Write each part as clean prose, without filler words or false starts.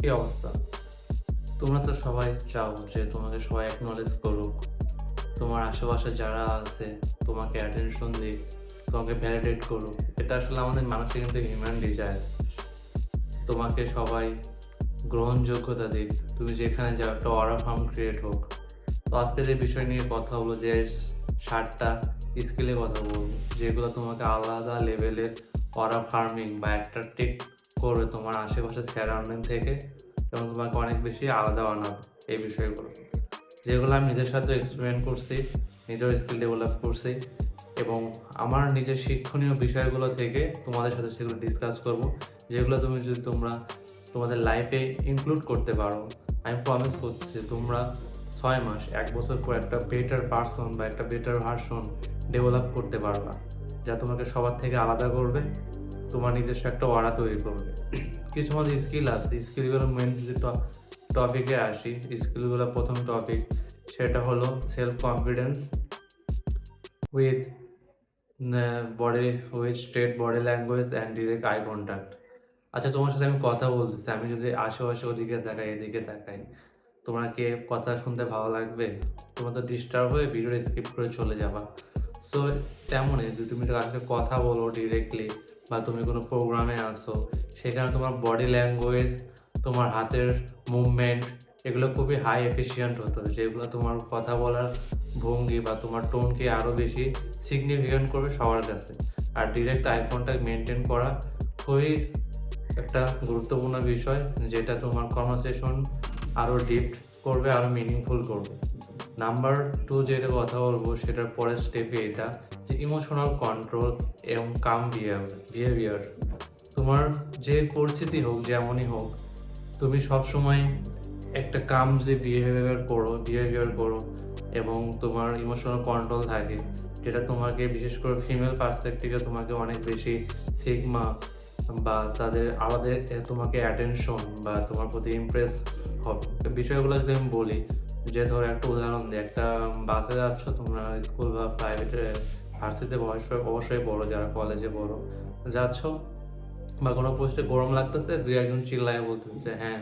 কি অবস্থা? তোমরা তো সবাই চাও যে তোমাকে সবাই অ্যাকনলেজ করুক। তোমার আশেপাশে যারা আছে তোমাকে অ্যাটেনশন দিক, তোমাকে ভ্যালিডেট করুক। এটা আসলে আমাদের মানুষের কিন্তু হিউম্যান ডিজায়ার। তোমাকে সবাই গ্রহণযোগ্যতা দিক। তুমি যেখানে যাও একটা অরা ফার্ম ক্রিয়েট হোক। তো আজকের এই বিষয় নিয়ে কথা হলো যে 7টা স্কিলের কথা বলবো, যেগুলো তোমাকে আলাদা লেভেলের অরা ফার্মিং বা অ্যাট্রাক্টিভ করবে তোমার আশেপাশের সারাউন্ডিং থেকে এবং তোমাকে অনেক বেশি আলাদা বানাবে এই বিষয়গুলো। যেগুলো আমি নিজের সাথে এক্সপেরিমেন্ট করছি, নিজের স্কিল ডেভেলপ করছি এবং আমার নিজের শিক্ষণীয় বিষয়গুলো থেকে তোমাদের সাথে সেগুলো ডিসকাস করব, যেগুলো তুমি যদি তোমাদের লাইফে ইনক্লুড করতে পারো, আমি প্রমিস করছি তোমরা 6 মাস 1 বছর পর একটা বেটার পারসন বা একটা বেটার ভার্সন ডেভেলপ করতে পারবা, যা তোমাকে সবার থেকে আলাদা করবে, তোমার নিজস্ব একটা অরা তৈরি করবে। কিছু মতো স্কিল আছে, স্কিলগুলো মেন যদি টপিকে আসি, স্কিলগুলো প্রথম টপিক সেটা হলো self confidence with body with straight body language and direct eye contact. আচ্ছা, তোমার সাথে আমি কথা বলতেছি, আমি যদি আশেপাশে ওদিকে তাকাই এদিকে তাকাই, তোমার কি কথা শুনতে ভালো লাগবে? তোমার তো ডিস্টার্ব হয়ে ভিডিও স্কিপ করে চলে যাবা। সো তেমনই যদি তুমি কাছে কথা বলো ডিরেক্টলি বা তুমি কোনো প্রোগ্রামে আসো, সেখানে তোমার বডি ল্যাঙ্গুয়েজ, তোমার হাতের মুভমেন্ট, এগুলো খুবই হাই এফিসিয়েন্ট হতে হবে, যেগুলো তোমার কথা বলার ভঙ্গি বা তোমার টোনকে আরও বেশি সিগনিফিক্যান্ট করবে সবার কাছে। আর ডিরেক্ট আই কন্ট্যাক্ট মেনটেন করা খুবই একটা গুরুত্বপূর্ণ বিষয়, যেটা তোমার কনভারসেশন আরও ডিপ করবে, আরও মিনিংফুল করবে। নাম্বার 2 যেটা কথা বলবো সেটার পরের স্টেপে এটা যে ইমোশনাল কন্ট্রোল এবং কাম বিহেভিয়ার। তোমার যে পরিস্থিতি হোক যেমনই হোক, তুমি সবসময় একটা কাম যদি বিহেভিয়ার করো এবং তোমার ইমোশনাল কন্ট্রোল থাকে, যেটা তোমাকে বিশেষ করে ফিমেল পার্সপেক্টিভে তোমাকে অনেক বেশি সিগমা বা তাদের আলাদা তোমাকে অ্যাটেনশন বা তোমার প্রতি ইমপ্রেস হবে। বিষয়গুলো যদি আমি বলি, যে ধরো একটা উদাহরণ দিই, একটা বাসে যাচ্ছ তোমরা, স্কুল বা প্রাইভেটে ভার্সিটিতে অবশ্যই বড়, যারা কলেজে বড় যাচ্ছ বা কোনো পোস্টে গরম লাগতেছে, দুই একজন চিল্লায় বলতেছে হ্যাঁ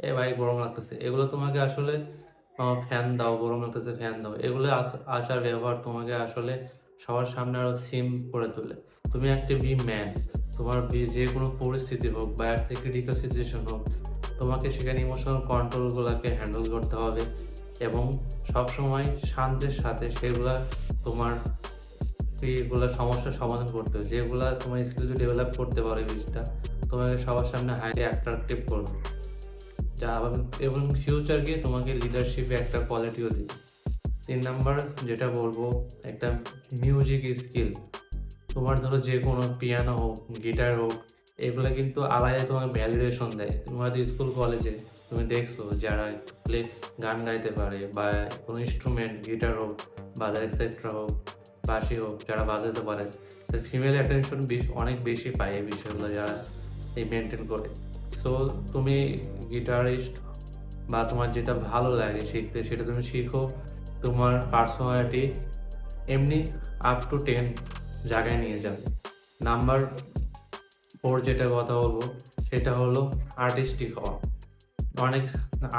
এ ভাই গরম লাগতেছে, এগুলো তোমাকে আসলে ফ্যান দাও, গরম লাগতেছে ফ্যান দাও, এগুলো আচার ব্যবহার তোমাকে আসলে সবার সামনে আরো সিম করে তোলে। তুমি একটা ম্যান, তোমার যে কোনো পরিস্থিতি হোক বা এর থেকে ক্রিটিক্যাল সিচুয়েশন হোক, তোমাকে সেখানে ইমোশনাল কন্ট্রোলগুলোকে হ্যান্ডেল করতে হবে এবং সবসময় শান্তের সাথে সেগুলা তোমার এগুলো সমস্যার সমাধান করতে হবে। যেগুলা তোমার স্কিল ডেভেলপ করতে পারো, এই জিনিসটা তোমাকে সবার সামনে হাইলি অ্যাট্রাকটিভ করবে, যা এবং ফিউচার গিয়ে তোমাকে লিডারশিপে একটা কোয়ালিটিও দিবে। 3 নাম্বার যেটা বলবো, একটা মিউজিক স্কিল। তোমার ধরো যে কোনো পিয়ানো হোক, গিটার হোক, এগুলো কিন্তু আলাদা তোমাকে ভ্যালিডেশন দেয়। তুমি হয়তো স্কুল কলেজে তুমি দেখছো যারা প্লে গান গাইতে পারে বা কোনো ইনস্ট্রুমেন্ট, গিটার হোক, বাজার এক্সেট্রা হোক, বাঁশি হোক, যারা বাজাতে পারে, ফিমেল অ্যাটেনশন অনেক বেশি পায় এই বিষয়গুলো যারা এই মেনটেন করে। সো তুমি গিটারিস্ট বা তোমার যেটা ভালো লাগে শিখতে সেটা তুমি শিখো, তোমার পার্সোনালিটি এমনি আপ টু 10 জায়গায় নিয়ে যাবে। নাম্বার 4 যেটা কথা বলবো সেটা হলো আর্টিস্টিক হওয়া। অনেক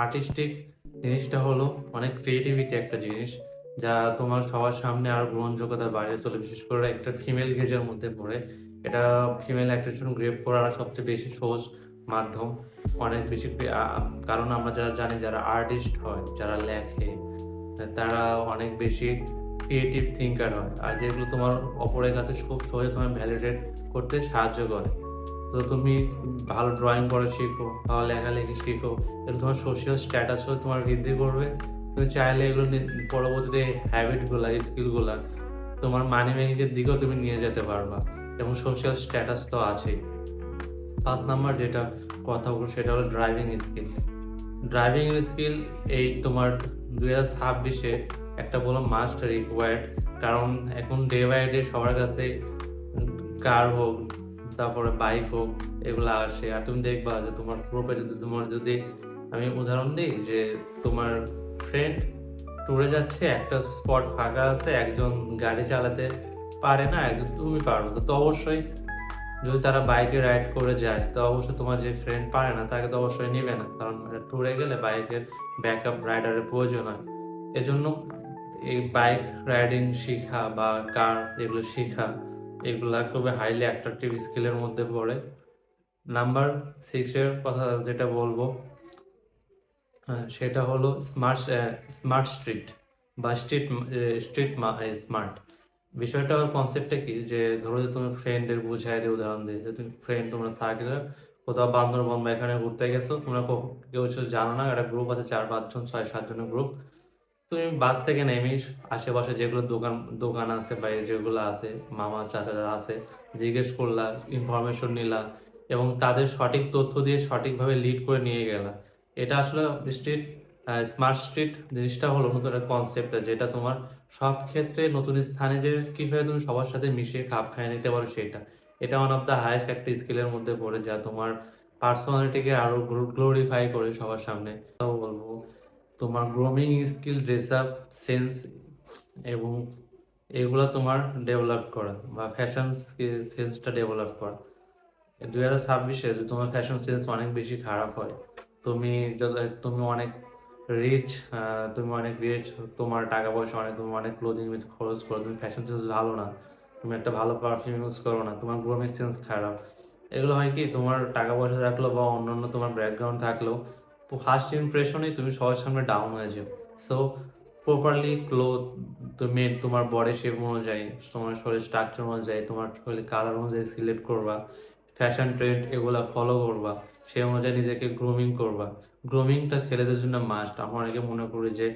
আর্টিস্টিক জিনিসটা হলো অনেক ক্রিয়েটিভিটি একটা জিনিস, যা তোমার সবার সামনে আরো গ্রহণযোগ্যতা বাড়িয়ে তোলে, বিশেষ করে একটা ফিমেল গেজের মধ্যে পড়ে। এটা ফিমেল অ্যাট্রাকশন গ্রেপ করার সবচেয়ে বেশি সহজ মাধ্যম। অনেক বেশি কারণ আমরা যারা জানি, যারা আর্টিস্ট হয়, যারা লেখে, তারা অনেক বেশি ক্রিয়েটিভ থিঙ্কার হয়, আর যেগুলো তোমার অপরের কাছে খুব সহজে তোমার ভ্যালিডেট করতে সাহায্য করে। তো তুমি ভালো ড্রয়িং করা শিখো, ভালো লেখালেখি শিখো, এগুলো তোমার সোশ্যাল স্ট্যাটাসও তোমার বৃদ্ধি করবে। তুমি চাইলে এগুলো পরবর্তীতে হ্যাবিটগুলা, স্কিলগুলা তোমার মানি মেকিংয়ের দিকেও তুমি নিয়ে যেতে পারবা এবং সোশ্যাল স্ট্যাটাস তো আছেই। 5 নাম্বার যেটা কথা বলবো সেটা হলো ড্রাইভিং স্কিল। ড্রাইভিং স্কিল এই তোমার 2026-এ একটা বলো মাস্ট রিকোয়ার্ড, কারণ এখন ডে বাই ডে সবার কাছে কার হোক, তারপরে বাইক হোক, এগুলো আসে। আর তুমি দেখবা যে তোমার গ্রুপে যদি আমি উদাহরণ দিই যে তোমার ফ্রেন্ড ট্যুরে যাচ্ছে, একটা স্পট ফাঁকা আছে, একজন গাড়ি চালাতে পারে না, একজন তুমি পারো, তো অবশ্যই যদি তারা বাইকে রাইড করে যায় তো অবশ্যই তোমার যে ফ্রেন্ড পারে না তাকে তো অবশ্যই নিবে না, কারণ ট্যুরে গেলে বাইকের ব্যাকআপ রাইডারের প্রয়োজন হয়। এজন্য এই বাইক রাইডিং শিখা বা কার এগুলো শিখা এগুলা খুবই হাইলি অ্যাট্রাকটিভ স্কিলের মধ্যে পড়ে। নাম্বার 6 এর কথা যেটা বলবো সেটা হলো স্মার্ট স্ট্রিট বা স্ট্রিট স্মার্ট। বিষয়টা কনসেপ্টটা কি, যে ধরো যে তুমি ফ্রেন্ডের বুঝাই দিয়ে উদাহরণ দিই, যে তুমি ফ্রেন্ড তোমরা সার্কেলে কোথাও বান্দরবন বা এখানে ঘুরতে গেছো, তোমরা কেউ কিছু জানো না, একটা গ্রুপ আছে 4-5 জন 6-7 জনের গ্রুপ। তুমি বাস থেকে নেমেই আশেপাশে যেগুলো দোকান দোকান আছে বা এই যেগুলো আছে, মামা চাচা যারা আছে, জিজ্ঞেস করলা, ইনফরমেশন নিলা এবং তাদের সঠিক তথ্য দিয়ে সঠিকভাবে লিড করে নিয়ে গেলা। এটা আসলে স্ট্রিট স্মার্ট স্ট্রিট জিনিসটা হলো নতুন একটা কনসেপ্ট, যেটা তোমার সব ক্ষেত্রে নতুন স্থানে যে কিভাবে তুমি সবার সাথে মিশিয়ে খাপ খাইয়ে নিতে পারো সেটা। এটা ওয়ান অফ দ্য হাইয়েস্ট একটা স্কিলের মধ্যে পড়ে, যা তোমার পার্সোনালিটিকে আরো গ্লোরিফাই করে সবার সামনে। তাও বলবো তোমার grooming skill, dress up sense এবং এগুলো তোমার ডেভেলপ করা বা ফ্যাশন সেন্সটা ডেভেলপ করা। 2026-এ যদি তোমার ফ্যাশন সেন্স অনেক বেশি খারাপ হয়, তুমি তুমি অনেক রিচ, তুমি অনেক রিচ, তোমার টাকা পয়সা অনেক, তুমি অনেক ক্লোদিং খরচ করো, তুমি ফ্যাশন সেন্স ভালো না, তুমি একটা ভালো পারফিউম ইউজ করো না, তোমার গ্রুমিং সেন্স খারাপ, এগুলো হয় কি তোমার টাকা পয়সা থাকলেও বা অন্যান্য তোমার ব্যাকগ্রাউন্ড থাকলেও ফার্স্ট ইমপ্রেশনেই তুমি সবার সামনে ডাউন হয়ে যাও। সো প্রপারলি ক্লোথ, তুমি তোমার বডি শেপ অনুযায়ী, তোমার শরীর স্ট্রাকচার অনুযায়ী, তোমার শরীর কালার অনুযায়ী সিলেক্ট করবা, ফ্যাশন ট্রেন্ড এগুলা ফলো করবা, সেই অনুযায়ী নিজেকে গ্রুমিং করবা। গ্রুমিংটা ছেলেদের জন্য মাস্ট। আমরা অনেকে মনে করি যে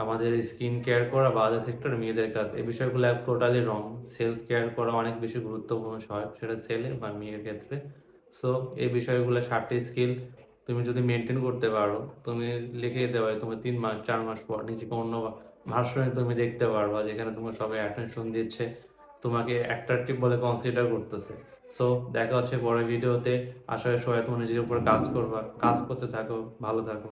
আমাদের স্কিন কেয়ার করা বা আদার সেক্টর মেয়েদের কাজ, এই বিষয়গুলো টোটালি রং। সেলফ কেয়ার করা অনেক বেশি গুরুত্বপূর্ণ সহায়ক, সেটা ছেলে বা মেয়ের ক্ষেত্রে। সো এই বিষয়গুলো 7টি স্কিল তুমি যদি মেনটেন করতে পারো, তুমি লিখে দিতে পারো, তুমি 3 মাস 4 মাস পর নিজেকে অন্য ভার্সনে তুমি দেখতে পারবা, যেখানে তোমার সবাই অ্যাটেনশন দিচ্ছে, তোমাকে অ্যাট্রাকটিভ বলে কনসিডার করতেছে। সো দেখা হচ্ছে পরের ভিডিওতে। আশা করি সবাই তোমার নিজের উপর কাজ করবা, কাজ করতে থাকো, ভালো থাকো।